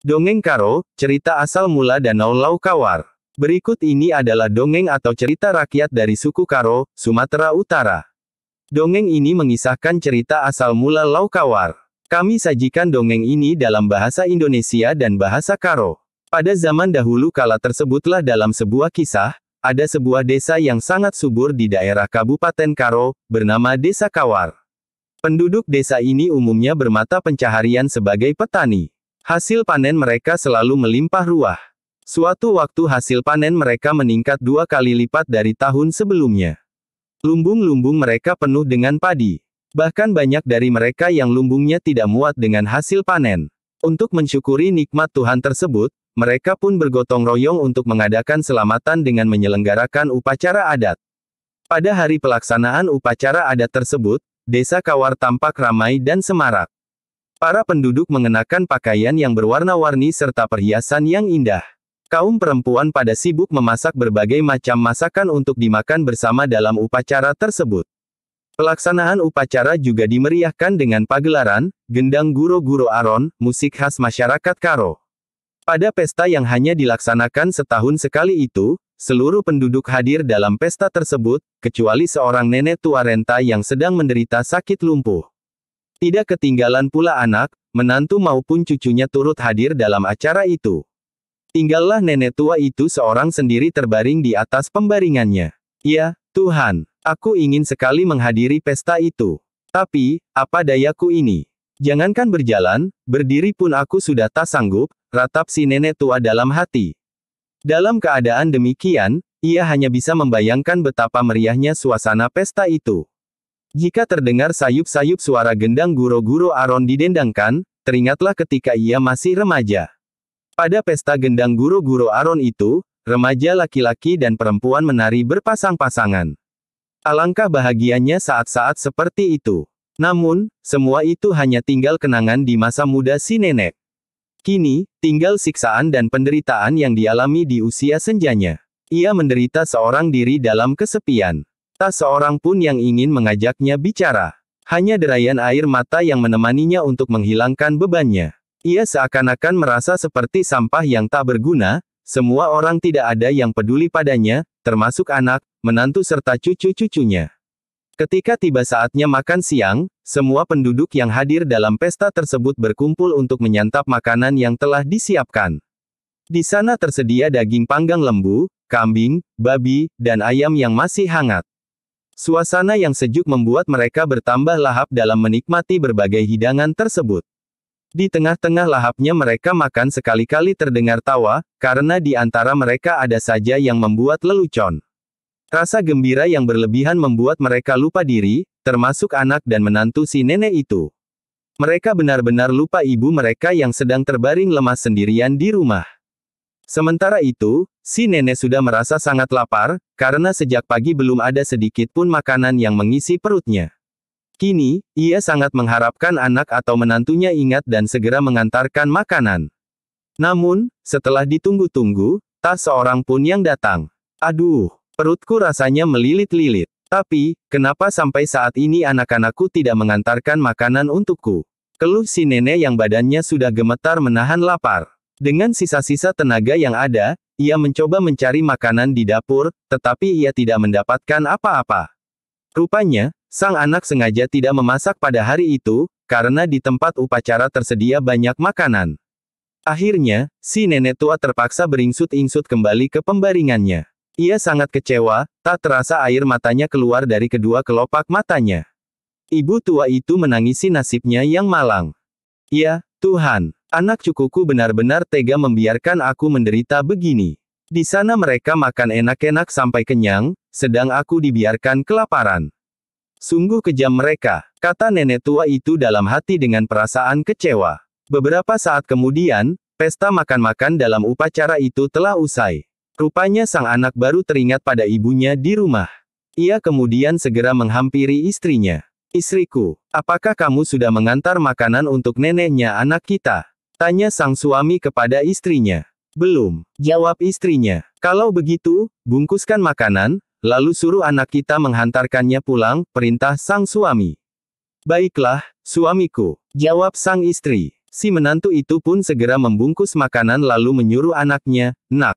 Dongeng Karo, cerita asal mula Danau Laukawar. Berikut ini adalah dongeng atau cerita rakyat dari suku Karo, Sumatera Utara. Dongeng ini mengisahkan cerita asal mula Laukawar. Kami sajikan dongeng ini dalam bahasa Indonesia dan bahasa Karo. Pada zaman dahulu kala tersebutlah dalam sebuah kisah, ada sebuah desa yang sangat subur di daerah Kabupaten Karo, bernama Desa Kawar. Penduduk desa ini umumnya bermata pencaharian sebagai petani. Hasil panen mereka selalu melimpah ruah. Suatu waktu hasil panen mereka meningkat 2 kali lipat dari tahun sebelumnya. Lumbung-lumbung mereka penuh dengan padi. Bahkan banyak dari mereka yang lumbungnya tidak muat dengan hasil panen. Untuk mensyukuri nikmat Tuhan tersebut, mereka pun bergotong royong untuk mengadakan selamatan dengan menyelenggarakan upacara adat. Pada hari pelaksanaan upacara adat tersebut, Desa Kawar tampak ramai dan semarak. Para penduduk mengenakan pakaian yang berwarna-warni serta perhiasan yang indah. Kaum perempuan pada sibuk memasak berbagai macam masakan untuk dimakan bersama dalam upacara tersebut. Pelaksanaan upacara juga dimeriahkan dengan pagelaran, gendang guro-guro aron, musik khas masyarakat Karo. Pada pesta yang hanya dilaksanakan setahun sekali itu, seluruh penduduk hadir dalam pesta tersebut, kecuali seorang nenek tua renta yang sedang menderita sakit lumpuh. Tidak ketinggalan pula anak, menantu maupun cucunya turut hadir dalam acara itu. Tinggallah nenek tua itu seorang sendiri terbaring di atas pembaringannya. Ya, Tuhan, aku ingin sekali menghadiri pesta itu. Tapi, apa dayaku ini? Jangankan berjalan, berdiri pun aku sudah tak sanggup, ratap si nenek tua dalam hati. Dalam keadaan demikian, ia hanya bisa membayangkan betapa meriahnya suasana pesta itu. Jika terdengar sayup-sayup suara gendang guro-guro aron didendangkan, teringatlah ketika ia masih remaja. Pada pesta gendang guro-guro aron itu, remaja laki-laki dan perempuan menari berpasang-pasangan. Alangkah bahagianya saat-saat seperti itu. Namun, semua itu hanya tinggal kenangan di masa muda si nenek. Kini, tinggal siksaan dan penderitaan yang dialami di usia senjanya. Ia menderita seorang diri dalam kesepian. Tak seorang pun yang ingin mengajaknya bicara. Hanya derayan air mata yang menemaninya untuk menghilangkan bebannya. Ia seakan-akan merasa seperti sampah yang tak berguna, semua orang tidak ada yang peduli padanya, termasuk anak, menantu serta cucu-cucunya. Ketika tiba saatnya makan siang, semua penduduk yang hadir dalam pesta tersebut berkumpul untuk menyantap makanan yang telah disiapkan. Di sana tersedia daging panggang lembu, kambing, babi, dan ayam yang masih hangat. Suasana yang sejuk membuat mereka bertambah lahap dalam menikmati berbagai hidangan tersebut. Di tengah-tengah lahapnya mereka makan sekali-kali terdengar tawa, karena di antara mereka ada saja yang membuat lelucon. Rasa gembira yang berlebihan membuat mereka lupa diri, termasuk anak dan menantu si nenek itu. Mereka benar-benar lupa ibu mereka yang sedang terbaring lemas sendirian di rumah. Sementara itu, si nenek sudah merasa sangat lapar, karena sejak pagi belum ada sedikit pun makanan yang mengisi perutnya. Kini, ia sangat mengharapkan anak atau menantunya ingat dan segera mengantarkan makanan. Namun, setelah ditunggu-tunggu, tak seorang pun yang datang. Aduh, perutku rasanya melilit-lilit. Tapi, kenapa sampai saat ini anak-anakku tidak mengantarkan makanan untukku? Keluh si nenek yang badannya sudah gemetar menahan lapar. Dengan sisa-sisa tenaga yang ada, ia mencoba mencari makanan di dapur, tetapi ia tidak mendapatkan apa-apa. Rupanya, sang anak sengaja tidak memasak pada hari itu, karena di tempat upacara tersedia banyak makanan. Akhirnya, si nenek tua terpaksa beringsut-ingsut kembali ke pembaringannya. Ia sangat kecewa, tak terasa air matanya keluar dari kedua kelopak matanya. Ibu tua itu menangisi nasibnya yang malang. Ya, Tuhan. Anak cucuku benar-benar tega membiarkan aku menderita begini. Di sana mereka makan enak-enak sampai kenyang, sedang aku dibiarkan kelaparan. Sungguh kejam mereka, kata nenek tua itu dalam hati dengan perasaan kecewa. Beberapa saat kemudian, pesta makan-makan dalam upacara itu telah usai. Rupanya sang anak baru teringat pada ibunya di rumah. Ia kemudian segera menghampiri istrinya. Istriku, apakah kamu sudah mengantar makanan untuk neneknya anak kita? Tanya sang suami kepada istrinya. Belum, jawab istrinya. Kalau begitu, bungkuskan makanan, lalu suruh anak kita menghantarkannya pulang, perintah sang suami. Baiklah, suamiku, jawab sang istri. Si menantu itu pun segera membungkus makanan lalu menyuruh anaknya, "Nak,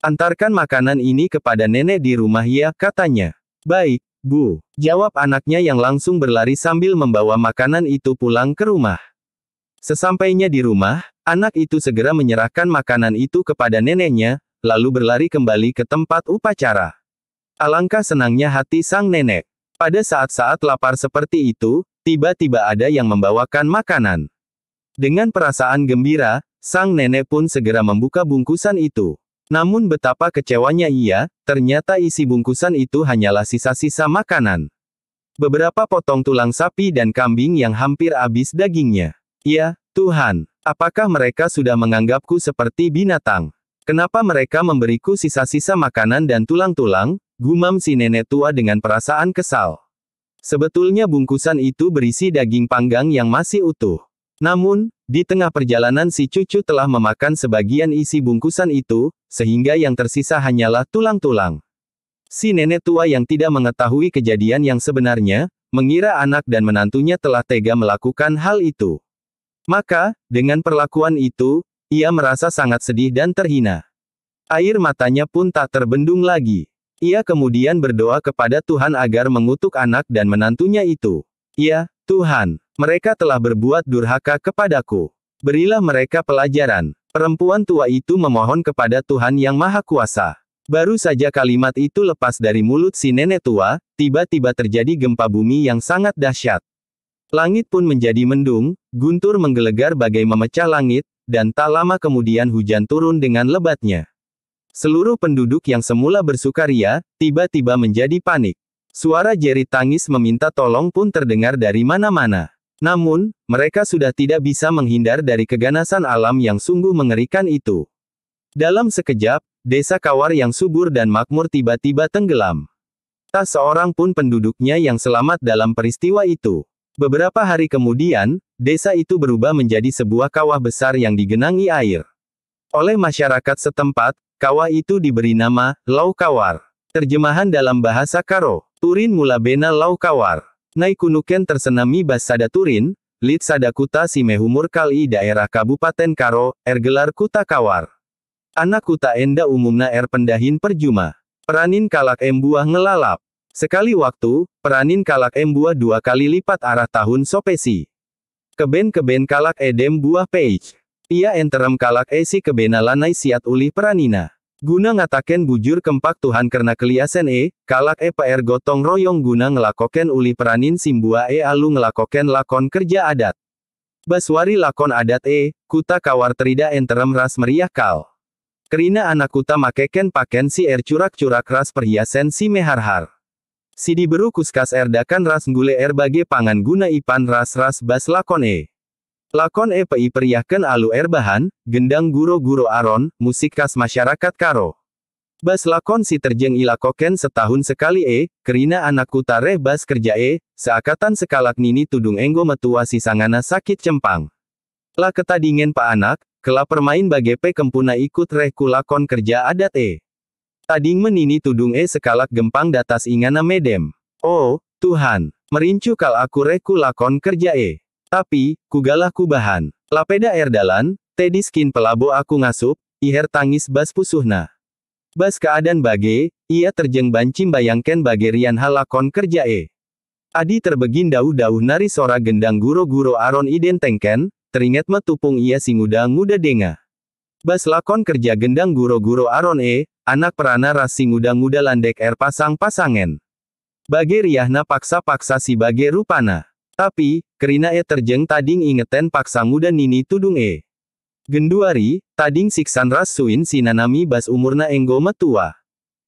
antarkan makanan ini kepada nenek di rumah ya," katanya. "Baik, Bu," jawab anaknya yang langsung berlari sambil membawa makanan itu pulang ke rumah. Sesampainya di rumah, anak itu segera menyerahkan makanan itu kepada neneknya, lalu berlari kembali ke tempat upacara. Alangkah senangnya hati sang nenek. Pada saat-saat lapar seperti itu, tiba-tiba ada yang membawakan makanan. Dengan perasaan gembira, sang nenek pun segera membuka bungkusan itu. Namun betapa kecewanya ia, ternyata isi bungkusan itu hanyalah sisa-sisa makanan. Beberapa potong tulang sapi dan kambing yang hampir habis dagingnya. Ya, Tuhan, apakah mereka sudah menganggapku seperti binatang? Kenapa mereka memberiku sisa-sisa makanan dan tulang-tulang? Gumam si nenek tua dengan perasaan kesal. Sebetulnya bungkusan itu berisi daging panggang yang masih utuh. Namun, di tengah perjalanan si cucu telah memakan sebagian isi bungkusan itu, sehingga yang tersisa hanyalah tulang-tulang. Si nenek tua yang tidak mengetahui kejadian yang sebenarnya, mengira anak dan menantunya telah tega melakukan hal itu. Maka, dengan perlakuan itu, ia merasa sangat sedih dan terhina. Air matanya pun tak terbendung lagi. Ia kemudian berdoa kepada Tuhan agar mengutuk anak dan menantunya itu. "Ya, Tuhan, mereka telah berbuat durhaka kepadaku. Berilah mereka pelajaran." Perempuan tua itu memohon kepada Tuhan yang Maha Kuasa. Baru saja kalimat itu lepas dari mulut si nenek tua, tiba-tiba terjadi gempa bumi yang sangat dahsyat. Langit pun menjadi mendung, guntur menggelegar bagai memecah langit, dan tak lama kemudian hujan turun dengan lebatnya. Seluruh penduduk yang semula bersukaria, tiba-tiba menjadi panik. Suara jerit tangis meminta tolong pun terdengar dari mana-mana. Namun, mereka sudah tidak bisa menghindar dari keganasan alam yang sungguh mengerikan itu. Dalam sekejap, desa Kawar yang subur dan makmur tiba-tiba tenggelam. Tak seorang pun penduduknya yang selamat dalam peristiwa itu. Beberapa hari kemudian, desa itu berubah menjadi sebuah kawah besar yang digenangi air. Oleh masyarakat setempat, kawah itu diberi nama, Lau Kawar. Terjemahan dalam bahasa Karo, Turin mula bena Lau Kawar. Naikunuken tersenami bas sada Turin, lit sada kuta si mehumur kali daerah Kabupaten Karo, ergelar kuta Kawar. Anak kuta enda umumna pendahin perjuma. Peranin kalak embuah ngelalap. Sekali waktu, peranin kalak embuah 2 kali lipat arah tahun sopesi. Keben-keben kalak edem buah peich. Ia enterem kalak esi kebena lanai siat ulih peranina. Guna ngataken bujur kempak Tuhan karena keliasen kalak PR gotong royong guna ngelakoken ulih peranin simbua alu ngelakoken lakon kerja adat. Baswari lakon adat kuta Kawar terida enterem ras meriah kal. Kerina anak kuta makeken paken si curak-curak ras perhiasan si meharhar. Si diberu kuskas dakan ras nggule bage pangan guna ipan ras-ras bas lakon Lakon pi periahken alu bahan, gendang guro-guro aron, musik khas masyarakat Karo. Bas lakon si terjeng ilakoken setahun sekali kerina anak kuta bas kerja seakatan sekalak nini tudung enggo metua si sangana sakit cempang. La ketadingen pa anak, kela permain bage kempuna ikut ku lakon kerja adat Tading menini tudung sekalak gempang datas ingana medem. Oh, Tuhan, merincu kal aku ku lakon kerja Tapi, kugalah kubahan. Lapeda dalan, tedi skin pelabo aku ngasup, iher tangis bas pusuhna. Bas keadaan bage, ia terjeng bancim bayangken bage rian halakon kerja Adi terbegin dauh-dauh nari sora gendang guro-guro aron identengken, teringat metupung ia singuda-nguda denga. Bas lakon kerja gendang guro-guro aron anak perana ras singuda-nguda landek pasang-pasangen. Bage riahna paksa-paksa si bage rupana. Tapi, kerina terjeng tading ingeten paksa nguda nini tudung Genduari, tading siksan ras suin si nanami bas umurna enggo metua.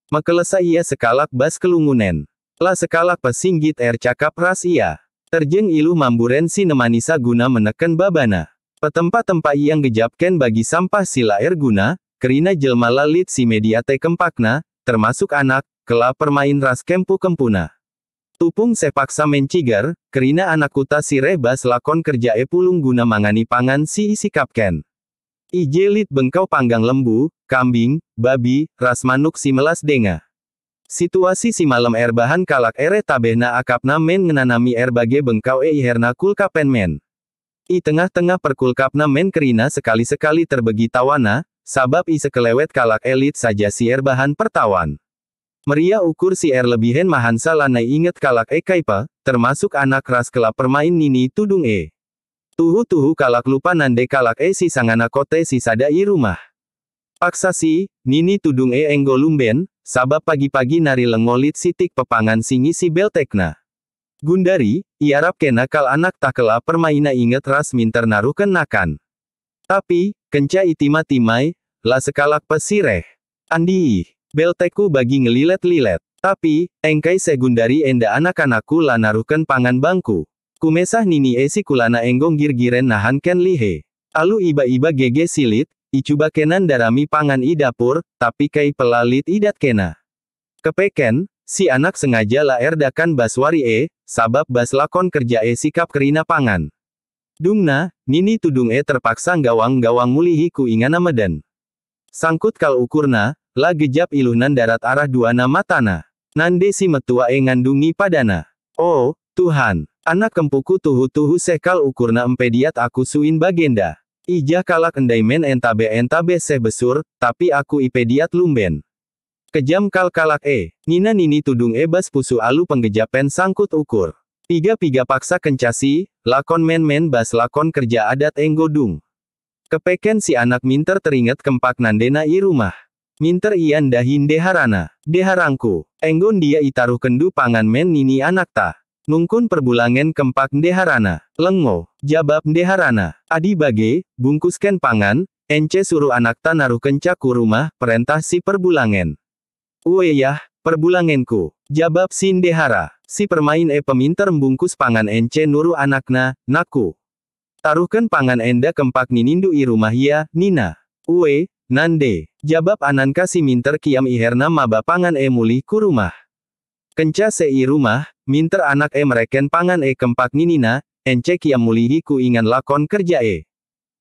Mekelesa ia sekalak bas kelungunen. La sekalak pesinggit cakap ras ia. Terjeng ilu mamburen si nemanisa guna meneken babana. Petempa-tempa yang gejapken bagi sampah sila guna, kerina jelma lalit si mediate kempakna, termasuk anak, kela permain ras kempu-kempuna. Tupung sepaksa mencigar, kerina anak kuta si bas lakon kerja pulung guna mangani pangan si isi kapken. Ijelit bengkau panggang lembu, kambing, babi, ras manuk si melas denga. Situasi si malam bahan kalak tabehna akapna men ngenanami bage bengkau iherna kulkapen men. I tengah-tengah perkulkapna men kerina sekali-sekali terbegi tawana, sabab i sekelewet kalak elit saja sier bahan pertawan. Meria ukur sier lebihen mahansa lanai inget kalak kaipa, termasuk anak ras kelap permain nini tudung Tuhu-tuhu kalak lupa nande kalak si sangana kote si sada i rumah. Paksa si, nini tudung enggo lumben, sabab pagi-pagi nari lengolit sitik pepangan singi si beltekna. Gundari, iarap kena kal anak tak kelap permaina inget ras minter naruken nakan. Tapi, kenca itima-timai, lah sekalak pesireh. Andi belteku bagi ngelilet-lilet. Tapi, engkai segundari enda anak-anakku lah naruken pangan bangku. Kumesah nini si kulana enggong gir-giren nahan ken lihe. Alu iba-iba gege silit, icuba kenan darami pangan i dapur, tapi kai pelalit idat kena. Kepeken, si anak sengaja lah erdakan baswari sabab bas lakon kerja sikap kerina pangan. Dungna, nini tudung terpaksa gawang-gawang mulihi ku ingana meden. Sangkut kal ukurna, lah gejap iluhnan darat arah duana matana. Nande si metua ngandungi padana. Oh, Tuhan, anak kempuku tuhu-tuhu sekal ukurna empediat aku suin bagenda. Ijah kalak endaimen entabe seh besur, tapi aku ipediat lumben. Kejam kal kalak Nina nini tudung bas pusu alu penggejapen sangkut ukur. Piga-piga paksa kencasi, lakon men-men bas lakon kerja adat enggodung. Kepeken si anak minter teringat kempak nandena i rumah. Minter ian dahin deharana. Deharangku. Enggon dia itaruh kendu pangan men nini anak ta. Nungkun perbulangen kempak deharana. Lengo. Jabab deharana. Adi bage, bungkusken pangan, ence suruh anak ta naruh kenca ku rumah, perintah si perbulangen. Ueyah, perbulangenku. Jabab sin dehara. Si permain peminter membungkus pangan ence nuru anakna, naku. Taruhken pangan enda kempak ninindu i rumah ya, Nina. Uwe, nande. Jabab ananka si minter kiam iherna maba pangan mulih ku rumah. Kenca se i rumah, minter anak mereken pangan kempak ninina, ence kiam mulihi ku ingan lakon kerja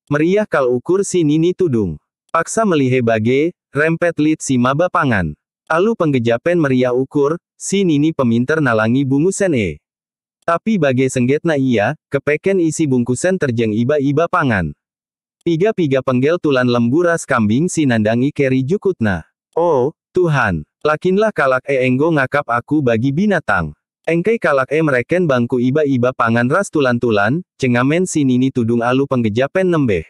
Meriah kal ukur si nini tudung. Paksa melihe bage, rempet lit si maba pangan. Alu penggejapen meriah ukur, si nini peminter nalangi bungusen Tapi bage senggetna ia, kepeken isi bungkusen terjeng iba-iba pangan. Piga-piga penggel tulan lembu ras kambing si nandangi keri jukutna. Oh, Tuhan, lakinlah kalak enggo ngakap aku bagi binatang. Engkai kalak mereken bangku iba-iba pangan ras tulan-tulan, cengamen si nini tudung alu penggejapen nembeh.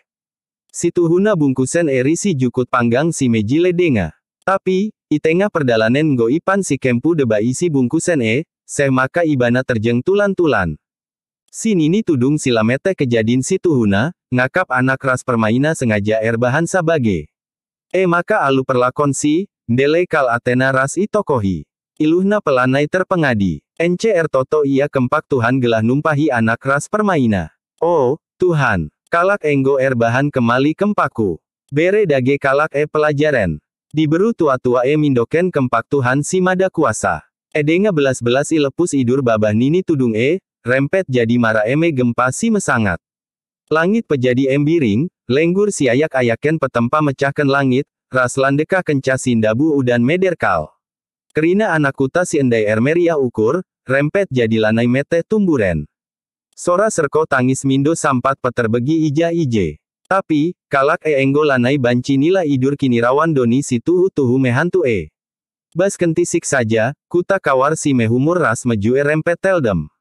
Si tuhuna bungkusen risi jukut panggang si meji ledenga. Tapi, itengah perdalanen nggo ipan si kempu deba isi bungkusen seh maka ibana terjeng tulan-tulan. Si nini tudung silamete kejadin si tuhuna, ngakap anak ras permaina sengaja bahan sabage. Maka alu perlakon si, ndele kal atena ras itokohi. Iluhna pelanai terpengadi. Ence toto ia kempak Tuhan gelah numpahi anak ras permaina. Oh, Tuhan, kalak enggo bahan kemali kempaku. Bere dage kalak pelajaran. Diberu tua-tua mindoken kempak Tuhan si mada kuasa. Edenga belas-belas lepus idur babah nini tudung rempet jadi mara gempa si mesangat. Langit pejadi embiring, lenggur si ayak-ayaken petempa mecahkan langit, ras landeka kenca sindabu udan mederkal. Kerina anak kuta si endai meriah ukur, rempet jadi lanai mete tumburen. Sora serko tangis mindo sampat peterbegi ija-ije. Tapi, kalak enggo lanai banci nila idur kini rawan doni si tuhu-tuhu mehantu Bas kentisik saja, kuta kawar si mehumur ras meju rempet teldem.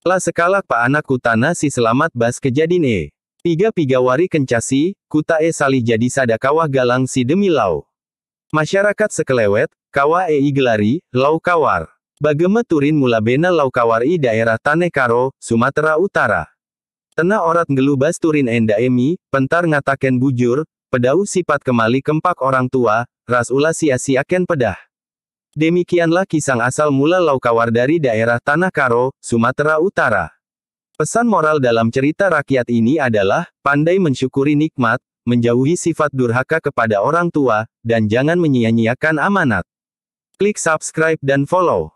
Lah sekalak pa anak kutana si selamat bas kejadin Piga-piga wari kencasi, kuta salih jadi sada kawah galang si demi lau. Masyarakat sekelewet, kawah gelari, lau kawar. Bageme turin mula bena lau kawar daerah Taneh Karo, Sumatera Utara. Tena orat ngelubas turin enda pentar ngataken bujur, pedau sifat kemali kempak orang tua, ras ulah sia-siaken pedah. Demikianlah kisah asal mula lau kawar dari daerah Tanah Karo, Sumatera Utara. Pesan moral dalam cerita rakyat ini adalah, pandai mensyukuri nikmat, menjauhi sifat durhaka kepada orang tua, dan jangan menyia-nyiakan amanat. Klik subscribe dan follow.